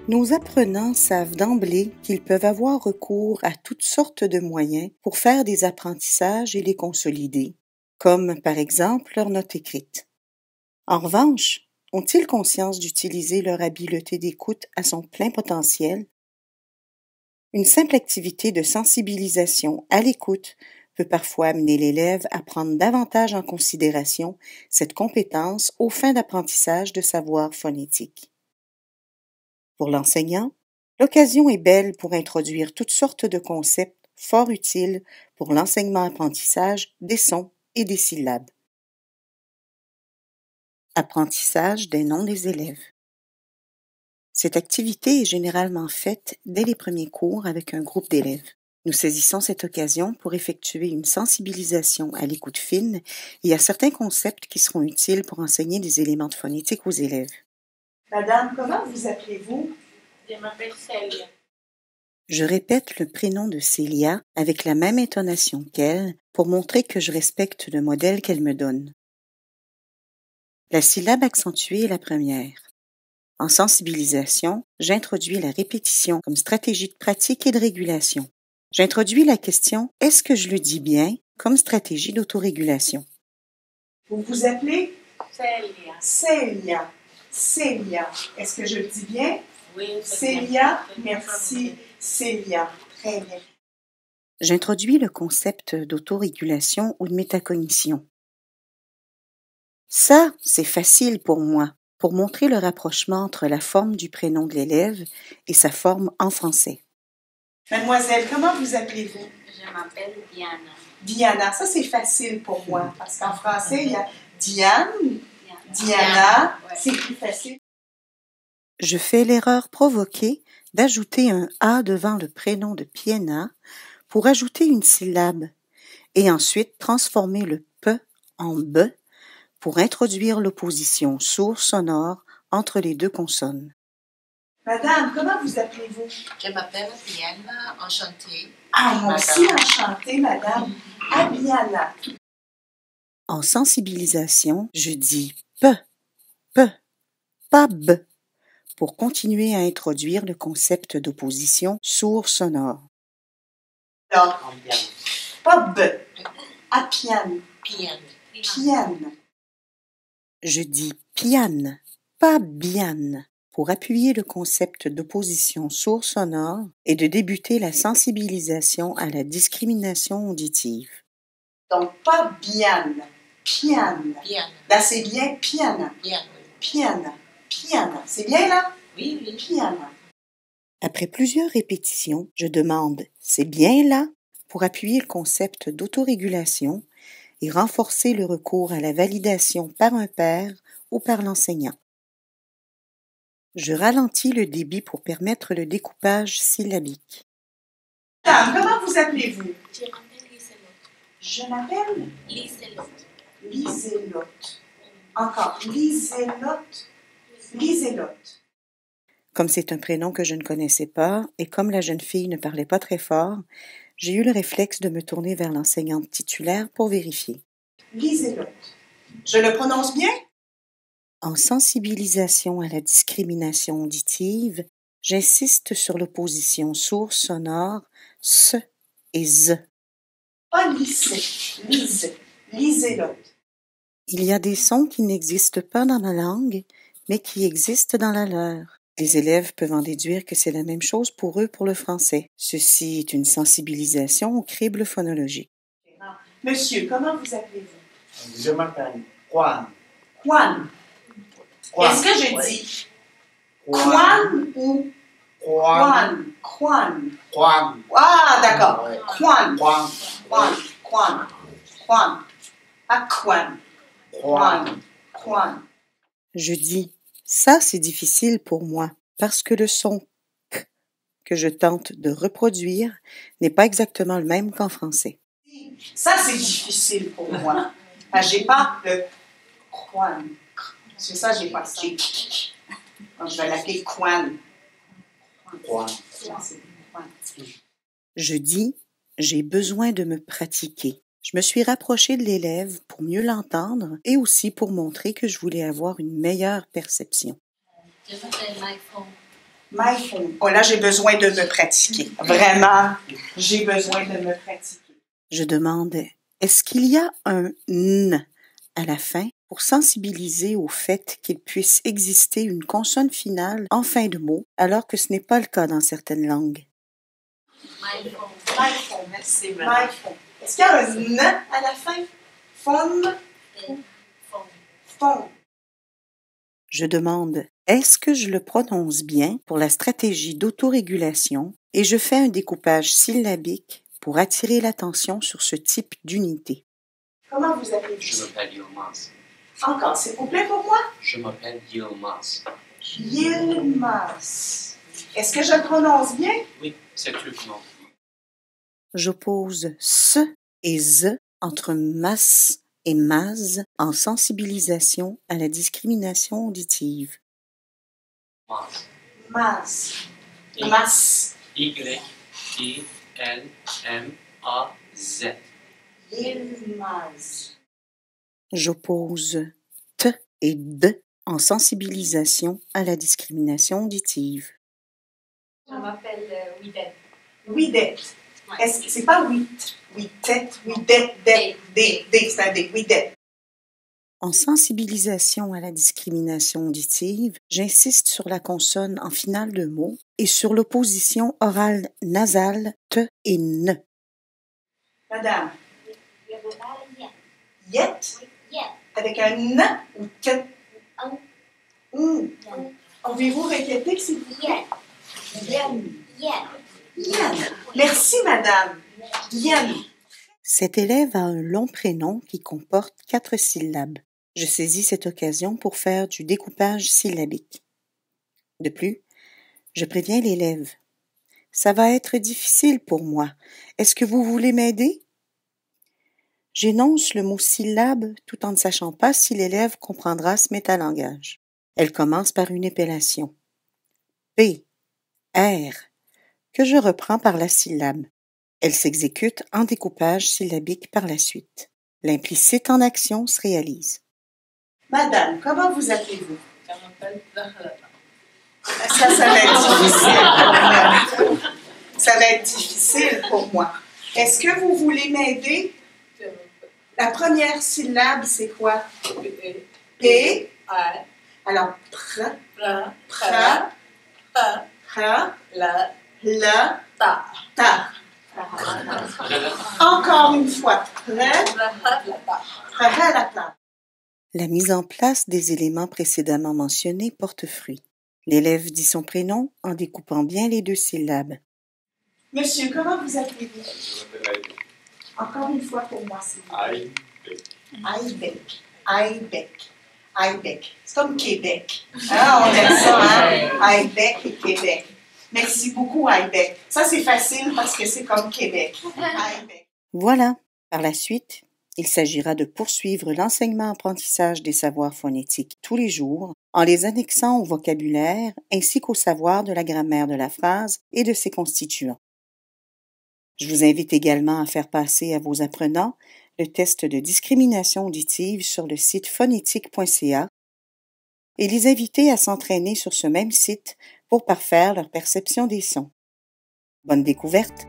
Nos apprenants savent d'emblée qu'ils peuvent avoir recours à toutes sortes de moyens pour faire des apprentissages et les consolider, comme par exemple leurs notes écrites. En revanche, ont-ils conscience d'utiliser leur habileté d'écoute à son plein potentiel? Une simple activité de sensibilisation à l'écoute peut parfois amener l'élève à prendre davantage en considération cette compétence aux fins d'apprentissage de savoir phonétique. Pour l'enseignant, l'occasion est belle pour introduire toutes sortes de concepts fort utiles pour l'enseignement-apprentissage des sons et des syllabes. Apprentissage des noms des élèves. Cette activité est généralement faite dès les premiers cours avec un groupe d'élèves. Nous saisissons cette occasion pour effectuer une sensibilisation à l'écoute fine et à certains concepts qui seront utiles pour enseigner des éléments de phonétique aux élèves. Madame, comment vous appelez-vous? Je m'appelle Célia. Je répète le prénom de Célia avec la même intonation qu'elle pour montrer que je respecte le modèle qu'elle me donne. La syllabe accentuée est la première. En sensibilisation, j'introduis la répétition comme stratégie de pratique et de régulation. J'introduis la question « Est-ce que je le dis bien ?» comme stratégie d'autorégulation. Vous vous appelez? Célia. Célia. Célia. Est-ce que je le dis bien? Oui, Célia, merci. Célia. Très bien. J'introduis le concept d'autorégulation ou de métacognition. Ça, c'est facile pour moi, pour montrer le rapprochement entre la forme du prénom de l'élève et sa forme en français. Mademoiselle, comment vous appelez-vous? Je m'appelle Diana. Diana. Ça, c'est facile pour moi, parce qu'en français, il y a Diane, Diana, Ouais. c'est plus facile. Je fais l'erreur provoquée d'ajouter un « a » devant le prénom de Piena pour ajouter une syllabe et ensuite transformer le « p » en « b » pour introduire l'opposition sourd-sonore entre les deux consonnes. Madame, comment vous appelez-vous? Je m'appelle Diana, enchantée. Ah, moi aussi, enchantée, madame. Abiana. En sensibilisation, je dis « p », « p », pas « b » pour continuer à introduire le concept d'opposition sourd-sonore. Alors, pas B. Apiane. Piane. Piane. Je dis « piane », pas « biane » pour appuyer le concept d'opposition sourd-sonore et de débuter la sensibilisation à la discrimination auditive. Donc, pas biane. Piane. Piane. Là, c'est bien piane. Piane. Piane. Piane. C'est bien, là? Oui, oui. Piane. Après plusieurs répétitions, je demande « c'est bien là ?» pour appuyer le concept d'autorégulation et renforcer le recours à la validation par un père ou par l'enseignant. Je ralentis le débit pour permettre le découpage syllabique. Madame, comment vous appelez-vous? Je m'appelle Liselotte. Je m'appelle Liselotte. Liselotte. Encore. Liselotte. Liselotte. Comme c'est un prénom que je ne connaissais pas et comme la jeune fille ne parlait pas très fort, j'ai eu le réflexe de me tourner vers l'enseignante titulaire pour vérifier. Liselotte. Je le prononce bien? En sensibilisation à la discrimination auditive, j'insiste sur l'opposition sourd-sonore S et Z. Pas lycée. Lise. Liselotte. Il y a des sons qui n'existent pas dans ma langue, mais qui existent dans la leur. Les élèves peuvent en déduire que c'est la même chose pour eux pour le français. Ceci est une sensibilisation au crible phonologique. Monsieur, comment vous appelez-vous? Je m'appelle Juan. Juan. Est-ce que je dis Juan ou Juan? Juan. Juan. Ah, d'accord. Ouais. Juan. Juan. Juan. Juan. Juan. Pas Juan. Juan. Juan. Je dis « ça c'est difficile pour moi » parce que le son « k » que je tente de reproduire n'est pas exactement le même qu'en français. Ça, c'est difficile pour moi. J'ai pas le Juan. C'est ça, j'ai pas ça. Donc, je vais l'appeler Juan. Juan. Je dis « j'ai besoin de me pratiquer ». Je me suis rapprochée de l'élève pour mieux l'entendre et aussi pour montrer que je voulais avoir une meilleure perception. Je m'appelle Michael. My phone. Oh là, j'ai besoin de me pratiquer. Vraiment, j'ai besoin de me pratiquer. Je demande est-ce qu'il y a un N à la fin pour sensibiliser au fait qu'il puisse exister une consonne finale en fin de mot, alors que ce n'est pas le cas dans certaines langues. My phone. My phone. Merci, My madame. phone. Est-ce qu'il y a un N à la fin? Phone. Phone. Phone. Je demande est-ce que je le prononce bien pour la stratégie d'autorégulation et je fais un découpage syllabique pour attirer l'attention sur ce type d'unité. Comment vous appelez-vous? Je m'appelle Yilmaz. Encore, s'il vous plaît, pour moi. Je m'appelle Yilmaz. Yilmaz. Est-ce que je le prononce bien? Oui, c'est tout bon. J'oppose S et Z entre mas et maz en sensibilisation à la discrimination auditive. Maz. Mas. Y- Mas. Y-I-L-M-A-Z. Yilmaz. J'oppose T et D en sensibilisation à la discrimination auditive. Je m'appelle Widel. Widet. Est-ce que c'est pas wit? Witet, widet, det, d, c'est un d. Widet. En sensibilisation à la discrimination auditive, j'insiste sur la consonne en finale de mot et sur l'opposition orale nasale T et N. Madame, Je m'appelle Yen. yet, Yen. avec un n ou t? Un. Ou. Pouvez-vous répéter, s'il vous plaît? Yen. Yen. Yen. Yen. Merci, madame. Yen. Cet élève a un long prénom qui comporte 4 syllabes. Je saisis cette occasion pour faire du découpage syllabique. De plus, je préviens l'élève. Ça va être difficile pour moi. Est-ce que vous voulez m'aider? J'énonce le mot syllabe tout en ne sachant pas si l'élève comprendra ce métalangage. Elle commence par une épellation. P, R, que je reprends par la syllabe. Elle s'exécute en découpage syllabique par la suite. L'implicite en action se réalise. Madame, comment vous appelez-vous? Je m'appelle Zahrata. Ça va être difficile. Ça va être difficile pour moi. Est-ce que vous voulez m'aider? Je m'appelle La première syllabe, c'est quoi? P. P. A. Alors, pr, Pra. pr, Pa. pr, La. la, Ta. ta. Encore une fois. Pr, Rahat la ta. pr, la, ta. La mise en place des éléments précédemment mentionnés porte fruit. L'élève dit son prénom en découpant bien les 2 syllabes. Monsieur, comment vous appelez-vous? Je m'appelle Aïdek. Encore une fois pour moi, s'il vous plaît. Aïdek. Aïdek. Aïdek. C'est comme Québec. Hein, on aime ça, hein? Aïdek et Québec. Merci beaucoup, Aïdek. Ça, c'est facile parce que c'est comme Québec. Aïdek. Voilà. Par la suite, il s'agira de poursuivre l'enseignement-apprentissage des savoirs phonétiques tous les jours en les annexant au vocabulaire ainsi qu'au savoir de la grammaire de la phrase et de ses constituants. Je vous invite également à faire passer à vos apprenants le test de discrimination auditive sur le site phonétique.ca et les inviter à s'entraîner sur ce même site pour parfaire leur perception des sons. Bonne découverte!